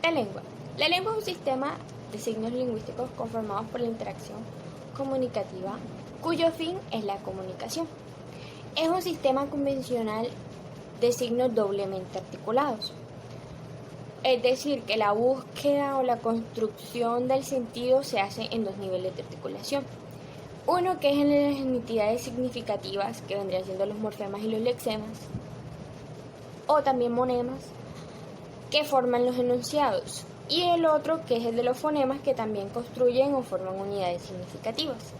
La lengua. La lengua es un sistema de signos lingüísticos conformados por la interacción comunicativa, cuyo fin es la comunicación. Es un sistema convencional de signos doblemente articulados. Es decir, que la búsqueda o la construcción del sentido se hace en dos niveles de articulación. Uno que es en las entidades significativas, que vendrían siendo los morfemas y los lexemas, o también monemas, que forman los enunciados. Y el otro que es el de los fonemas, que también construyen o forman unidades significativas.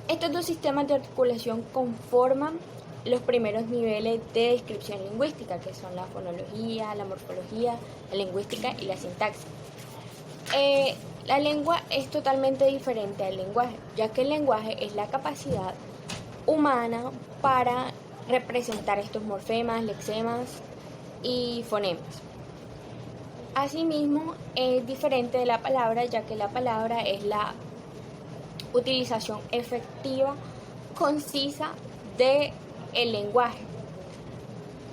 Estos dos sistemas de articulación conforman los primeros niveles de descripción lingüística, que son la fonología, la morfología, la lingüística y la sintaxis. La lengua es totalmente diferente al lenguaje, ya que el lenguaje es la capacidad humana para representar estos morfemas, lexemas y fonemas. Asimismo, es diferente de la palabra, ya que la palabra es la utilización efectiva, concisa del lenguaje.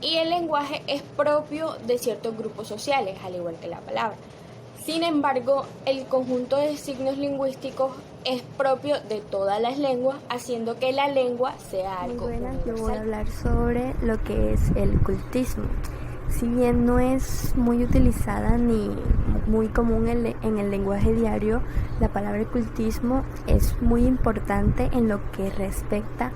Y el lenguaje es propio de ciertos grupos sociales, al igual que la palabra. Sin embargo, el conjunto de signos lingüísticos es propio de todas las lenguas, haciendo que la lengua sea algo universal. Yo voy a hablar sobre lo que es el cultismo. Si bien no es muy utilizada ni muy común en el lenguaje diario, la palabra cultismo es muy importante en lo que respecta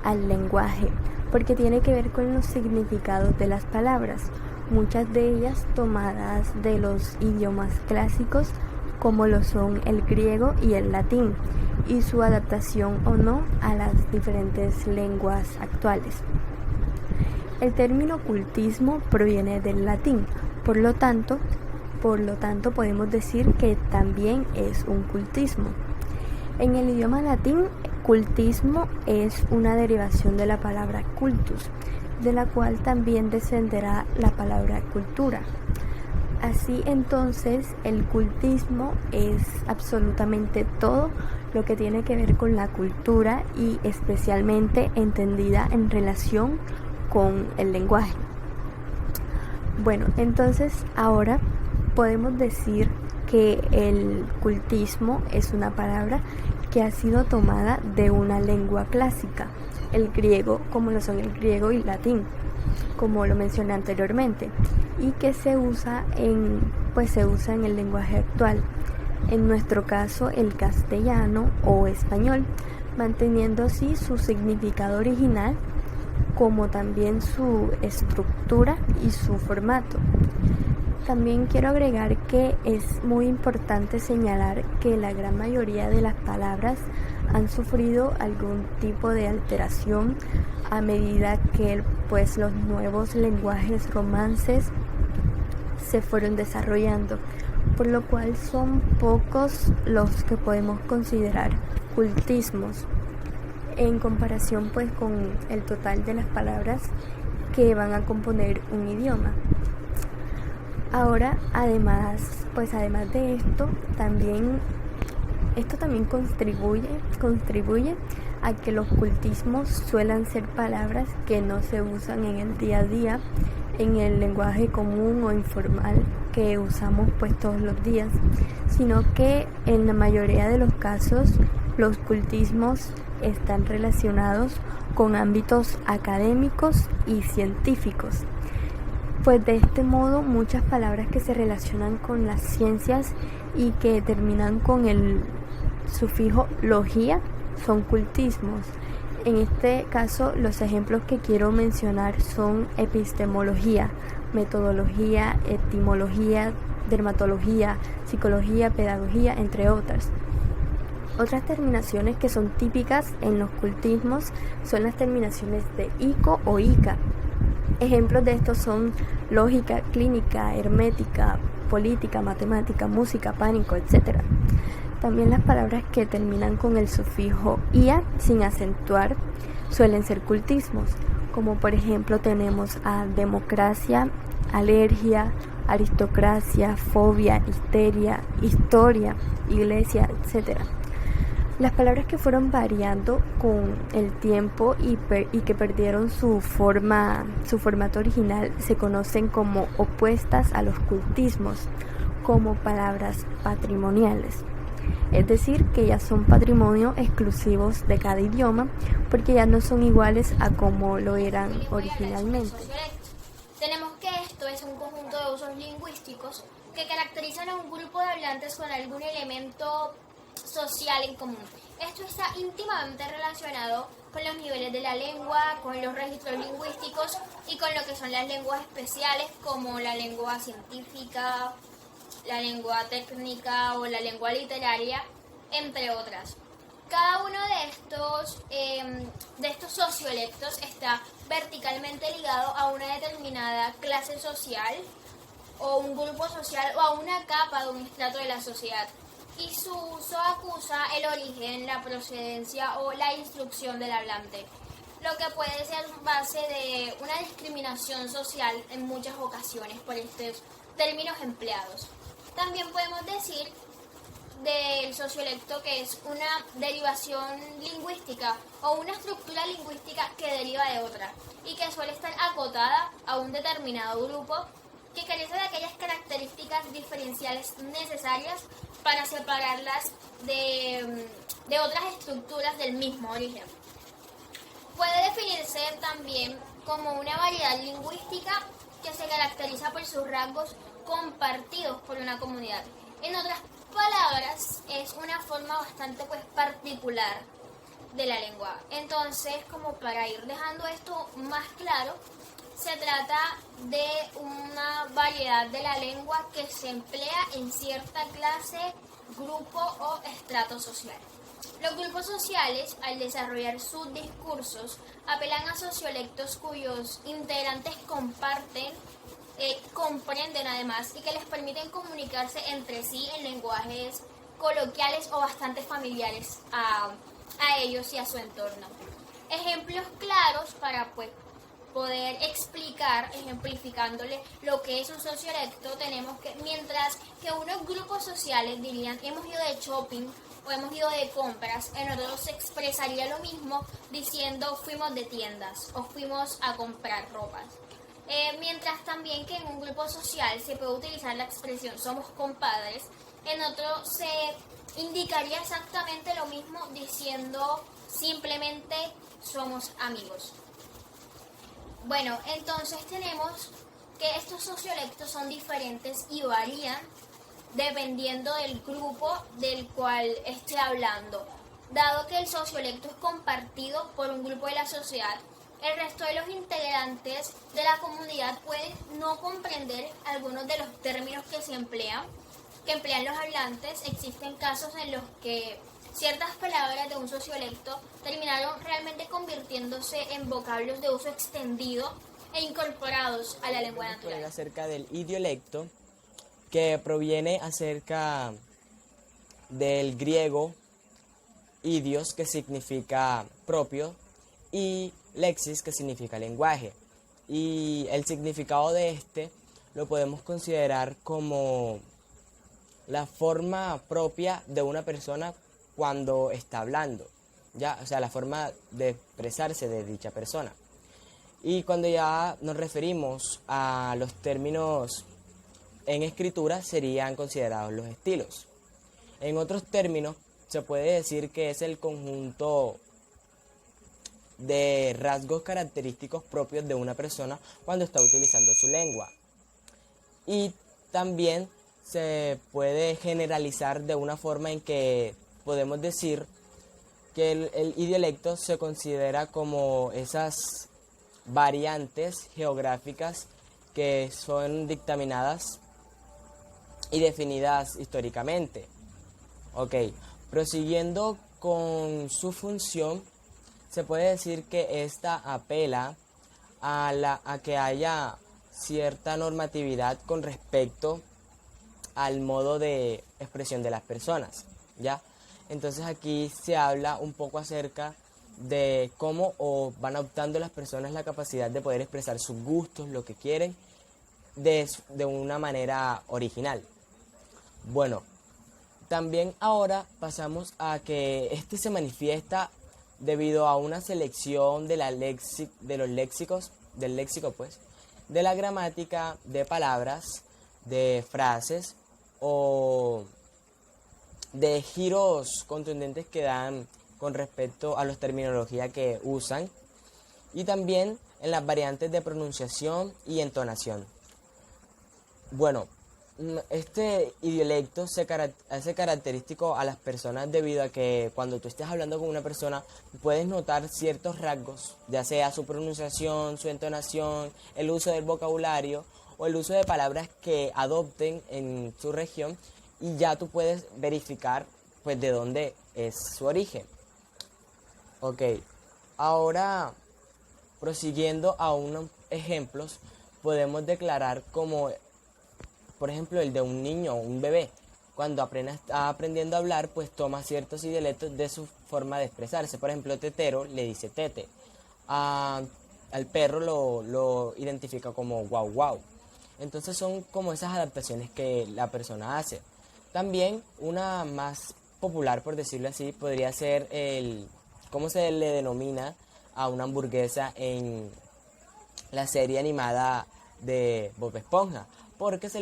al lenguaje, porque tiene que ver con los significados de las palabras, muchas de ellas tomadas de los idiomas clásicos, como lo son el griego y el latín, y su adaptación o no a las diferentes lenguas actuales. El término cultismo proviene del latín, por lo tanto podemos decir que también es un cultismo. En el idioma latín, cultismo es una derivación de la palabra cultus, de la cual también descenderá la palabra cultura. Así entonces, el cultismo es absolutamente todo lo que tiene que ver con la cultura y especialmente entendida en relación con el lenguaje. Bueno, entonces ahora podemos decir que el cultismo es una palabra que ha sido tomada de una lengua clásica, el griego, como lo son el griego y el latín, como lo mencioné anteriormente, y que se usa en el lenguaje actual, en nuestro caso el castellano o español, manteniendo así su significado original, como también su estructura y su formato. También quiero agregar que es muy importante señalar que la gran mayoría de las palabras han sufrido algún tipo de alteración a medida que los nuevos lenguajes romances se fueron desarrollando, por lo cual son pocos los que podemos considerar cultismos en comparación con el total de las palabras que van a componer un idioma. Ahora, además de esto, también contribuye a que los cultismos suelan ser palabras que no se usan en el día a día, en el lenguaje común o informal que usamos todos los días, sino que en la mayoría de los casos los cultismos están relacionados con ámbitos académicos y científicos. De este modo, muchas palabras que se relacionan con las ciencias y que terminan con el sufijo logía son cultismos. En este caso, los ejemplos que quiero mencionar son epistemología, metodología, etimología, dermatología, psicología, pedagogía, entre otras. Otras terminaciones que son típicas en los cultismos son las terminaciones de ico o ica. Ejemplos de estos son lógica, clínica, hermética, política, matemática, música, pánico, etc. También las palabras que terminan con el sufijo ia sin acentuar suelen ser cultismos, como por ejemplo tenemos a democracia, alergia, aristocracia, fobia, histeria, historia, iglesia, etc. Las palabras que fueron variando con el tiempo y que perdieron su formato original se conocen como opuestas a los cultismos, como palabras patrimoniales. Es decir, que ya son patrimonio exclusivos de cada idioma porque ya no son iguales a como lo eran originalmente. Tenemos que esto es un conjunto de usos lingüísticos que caracterizan a un grupo de hablantes con algún elemento social en común. Esto está íntimamente relacionado con los niveles de la lengua, con los registros lingüísticos y con lo que son las lenguas especiales como la lengua científica, la lengua técnica o la lengua literaria, entre otras. Cada uno de estos sociolectos está verticalmente ligado a una determinada clase social o un grupo social o a una capa de un estrato de la sociedad. Y su uso acusa el origen, la procedencia o la instrucción del hablante, lo que puede ser base de una discriminación social en muchas ocasiones por estos términos empleados. También podemos decir del sociolecto que es una derivación lingüística o una estructura lingüística que deriva de otra y que suele estar acotada a un determinado grupo que carece de aquellas características diferenciales necesarias para separarlas de otras estructuras del mismo origen. Puede definirse también como una variedad lingüística que se caracteriza por sus rasgos compartidos por una comunidad. En otras palabras, es una forma bastante particular de la lengua. Entonces, como para ir dejando esto más claro, se trata de una variedad de la lengua que se emplea en cierta clase, grupo o estrato social. Los grupos sociales, al desarrollar sus discursos, apelan a sociolectos cuyos integrantes comprenden además y que les permiten comunicarse entre sí en lenguajes coloquiales o bastante familiares a ellos y a su entorno. Ejemplos claros para poder ejemplificándole lo que es un sociolecto, tenemos que mientras que unos grupos sociales dirían hemos ido de shopping o hemos ido de compras, en otros se expresaría lo mismo diciendo fuimos de tiendas o fuimos a comprar ropas. Mientras también que en un grupo social se puede utilizar la expresión somos compadres, en otro se indicaría exactamente lo mismo diciendo simplemente somos amigos. Bueno, entonces tenemos que estos sociolectos son diferentes y varían dependiendo del grupo del cual esté hablando. Dado que el sociolecto es compartido por un grupo de la sociedad, el resto de los integrantes de la comunidad pueden no comprender algunos de los términos que emplean los hablantes. Existen casos en los que ciertas palabras de un sociolecto terminaron realmente convirtiéndose en vocablos de uso extendido e incorporados a la lengua natural. Acerca del idiolecto, que proviene acerca del griego idios, que significa propio, y lexis, que significa lenguaje. Y el significado de este lo podemos considerar como la forma propia de una persona cuando está hablando, ya, o sea, la forma de expresarse de dicha persona. Y cuando ya nos referimos a los términos en escritura, serían considerados los estilos. En otros términos, se puede decir que es el conjunto de rasgos característicos propios de una persona cuando está utilizando su lengua. Y también se puede generalizar de una forma en que podemos decir que el idiolecto se considera como esas variantes geográficas que son dictaminadas y definidas históricamente. Ok, prosiguiendo con su función, se puede decir que esta apela a que haya cierta normatividad con respecto al modo de expresión de las personas, ¿ya? Entonces aquí se habla un poco acerca de cómo van adoptando las personas la capacidad de poder expresar sus gustos, lo que quieren, de una manera original. Bueno, también ahora pasamos a que este se manifiesta debido a una selección de del léxico, de la gramática, de palabras, de frases o de giros contundentes que dan con respecto a la terminología que usan, y también en las variantes de pronunciación y entonación. Bueno, este idiolecto hace característico a las personas debido a que cuando tú estés hablando con una persona puedes notar ciertos rasgos, ya sea su pronunciación, su entonación, el uso del vocabulario o el uso de palabras que adopten en su región, y ya tú puedes verificar pues de dónde es su origen. Ok, ahora prosiguiendo a unos ejemplos, podemos declarar como, por ejemplo, el de un niño o un bebé. Cuando apenas está aprendiendo a hablar, pues toma ciertos idiolectos de su forma de expresarse. Por ejemplo, tetero le dice tete. Al perro lo identifica como guau guau. Entonces son como esas adaptaciones que la persona hace. También una más popular, por decirlo así, podría ser ¿cómo se le denomina a una hamburguesa en la serie animada de Bob Esponja? Porque se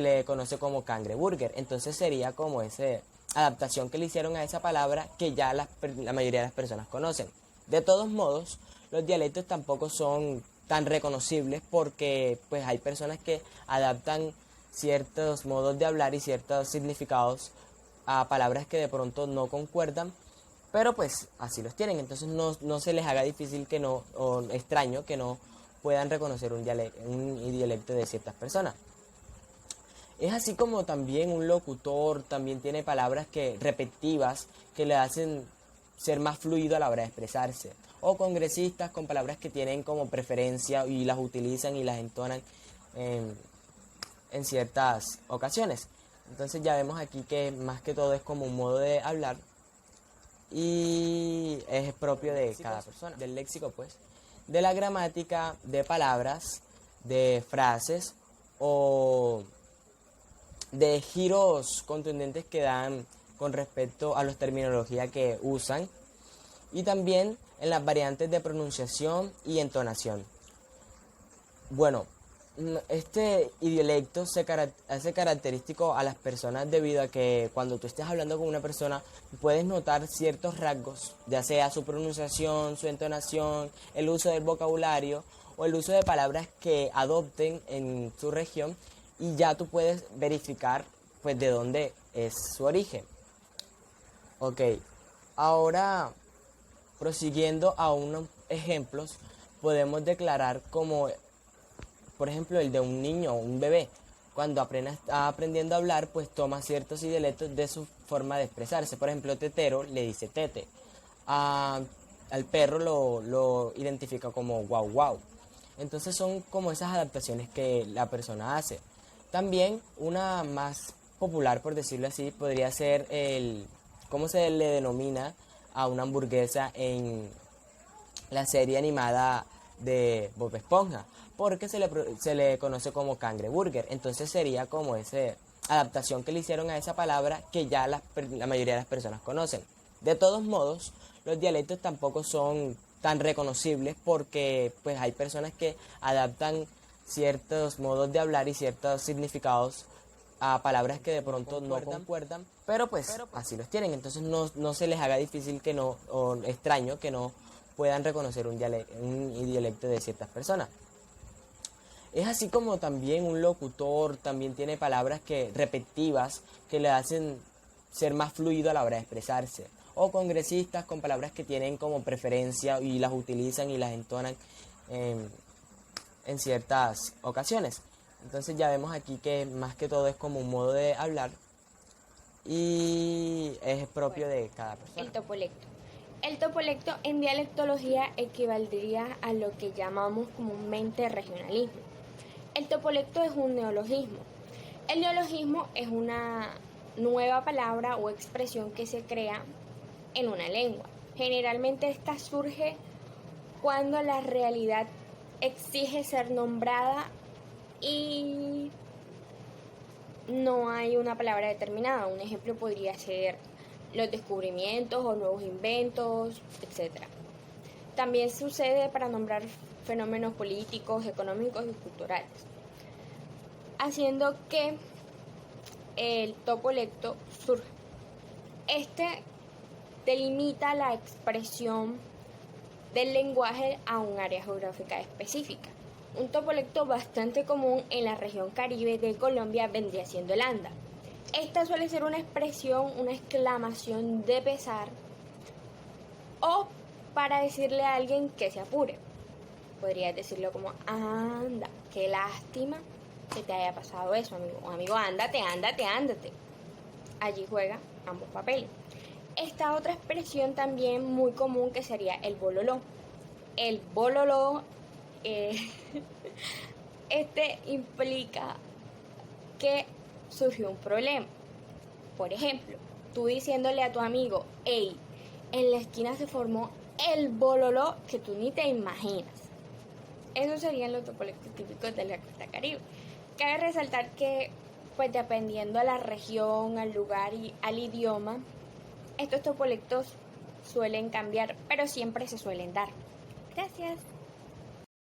le conoce como cangreburger. Entonces sería como esa adaptación que le hicieron a esa palabra que ya la mayoría de las personas conocen. De todos modos, los dialectos tampoco son tan reconocibles porque pues hay personas que adaptan ciertos modos de hablar y ciertos significados a palabras que de pronto no concuerdan, pero pues así los tienen. Entonces no se les haga difícil o extraño que no puedan reconocer un dialecto de ciertas personas. Es así como también un locutor también tiene palabras repetitivas que le hacen ser más fluido a la hora de expresarse. O congresistas con palabras que tienen como preferencia y las utilizan y las entonan en ciertas ocasiones. Entonces ya vemos aquí que más que todo es como un modo de hablar y es propio de cada persona. Del léxico, pues, de la gramática, de palabras, de frases o de giros contundentes que dan con respecto a la terminología que usan, y también en las variantes de pronunciación y entonación. Bueno, este idiolecto hace característico a las personas debido a que cuando tú estés hablando con una persona puedes notar ciertos rasgos, ya sea su pronunciación, su entonación, el uso del vocabulario o el uso de palabras que adopten en su región, y ya tú puedes verificar pues de dónde es su origen. Ok, ahora prosiguiendo a unos ejemplos, podemos declarar como, por ejemplo, el de un niño o un bebé. Cuando apenas está aprendiendo a hablar, pues toma ciertos idiolectos de su forma de expresarse. Por ejemplo, tetero le dice tete. Al perro lo identifica como guau guau. Entonces son como esas adaptaciones que la persona hace. También una más popular, por decirlo así, podría ser ¿cómo se le denomina a una hamburguesa en la serie animada de Bob Esponja? Porque se le conoce como cangreburger. Entonces sería como esa adaptación que le hicieron a esa palabra que ya la mayoría de las personas conocen. De todos modos, los dialectos tampoco son tan reconocibles porque pues hay personas que adaptan ciertos modos de hablar y ciertos significados a palabras que de pronto no concuerdan, pero pues así los tienen. Entonces no se les haga difícil o extraño que no puedan reconocer un dialecto de ciertas personas. Es así como también un locutor también tiene palabras repetitivas que le hacen ser más fluido a la hora de expresarse. O congresistas con palabras que tienen como preferencia y las utilizan y las entonan en ciertas ocasiones. Entonces ya vemos aquí que más que todo es como un modo de hablar y es propio de cada persona. El topolecto. El topolecto en dialectología equivaldría a lo que llamamos comúnmente regionalismo. El topolecto es un neologismo. El neologismo es una nueva palabra o expresión que se crea en una lengua. Generalmente esta surge cuando la realidad exige ser nombrada y no hay una palabra determinada. Un ejemplo podría ser los descubrimientos o nuevos inventos, etc. También sucede para nombrar fenómenos políticos, económicos y culturales, haciendo que el topolecto surge. Este delimita la expresión del lenguaje a un área geográfica específica. Un topolecto bastante común en la región Caribe de Colombia vendría siendo el anda. Esta suele ser una expresión, una exclamación de pesar o para decirle a alguien que se apure. Podrías decirlo como, anda, qué lástima que te haya pasado eso, amigo. O amigo, ándate. Allí juega ambos papeles. Esta otra expresión también muy común que sería el bololó. El bololó, este implica que surgió un problema. Por ejemplo, tú diciéndole a tu amigo, hey, en la esquina se formó el bololó que tú ni te imaginas. Esos serían los topolectos típicos de la costa Caribe. Cabe resaltar que, pues dependiendo a la región, al lugar y al idioma, estos topolectos suelen cambiar, pero siempre se suelen dar. Gracias.